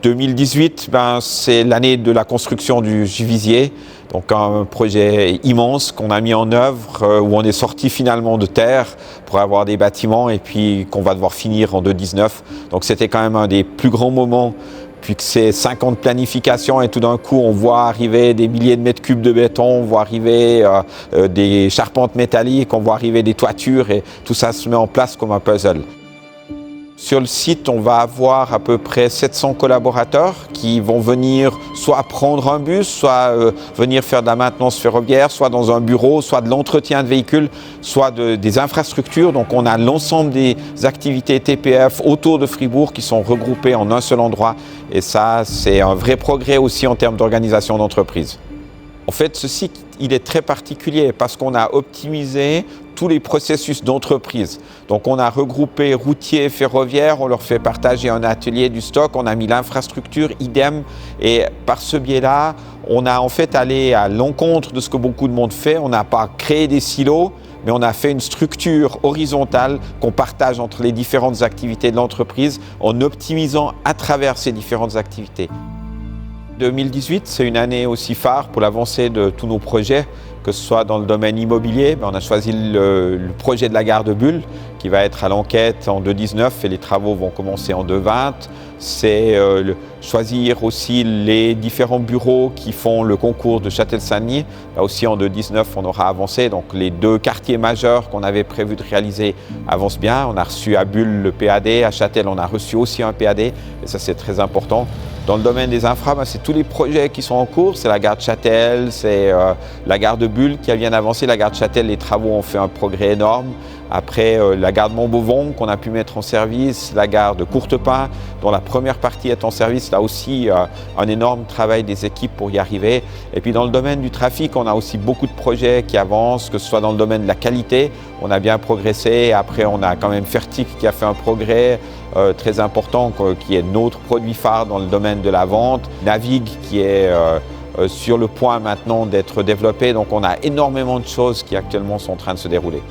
2018, c'est l'année de la construction du Juvisy, donc un projet immense qu'on a mis en œuvre, où on est sorti finalement de terre pour avoir des bâtiments et puis qu'on va devoir finir en 2019. Donc c'était quand même un des plus grands moments, puisque c'est 50 planifications et tout d'un coup on voit arriver des milliers de mètres cubes de béton, on voit arriver des charpentes métalliques, on voit arriver des toitures et tout ça se met en place comme un puzzle. Sur le site, on va avoir à peu près 700 collaborateurs qui vont venir soit prendre un bus, soit venir faire de la maintenance ferroviaire, soit dans un bureau, soit de l'entretien de véhicules, soit des infrastructures. Donc on a l'ensemble des activités TPF autour de Fribourg qui sont regroupées en un seul endroit. Et ça, c'est un vrai progrès aussi en termes d'organisation d'entreprise. En fait, ce site, il est très particulier parce qu'on a optimisé tous les processus d'entreprise. Donc on a regroupé routiers et ferroviaires, on leur fait partager un atelier du stock, on a mis l'infrastructure, idem. Et par ce biais-là, on a en fait allé à l'encontre de ce que beaucoup de monde fait. On n'a pas créé des silos, mais on a fait une structure horizontale qu'on partage entre les différentes activités de l'entreprise en optimisant à travers ces différentes activités. 2018, c'est une année aussi phare pour l'avancée de tous nos projets, que ce soit dans le domaine immobilier. On a choisi le projet de la gare de Bulle qui va être à l'enquête en 2019 et les travaux vont commencer en 2020. C'est choisir aussi les différents bureaux qui font le concours de Châtel-Saint-Denis. Là aussi en 2019, on aura avancé. Donc les deux quartiers majeurs qu'on avait prévu de réaliser avancent bien. On a reçu à Bulle le PAD, à Châtel on a reçu aussi un PAD et ça c'est très important. Dans le domaine des infras, c'est tous les projets qui sont en cours. C'est la gare de Châtel, c'est la gare de Bulle qui vient d'avancer. La gare de Châtel, les travaux ont fait un progrès énorme. Après, la gare de Montbeauvon qu'on a pu mettre en service, la gare de Courtepin, dont la première partie est en service. Là aussi, un énorme travail des équipes pour y arriver. Et puis dans le domaine du trafic, on a aussi beaucoup de projets qui avancent, que ce soit dans le domaine de la qualité. On a bien progressé. Après, on a quand même Fertic qui a fait un progrès très important, qui est notre produit phare dans le domaine de la vente. Navigue qui est sur le point maintenant d'être développé. Donc on a énormément de choses qui actuellement sont en train de se dérouler.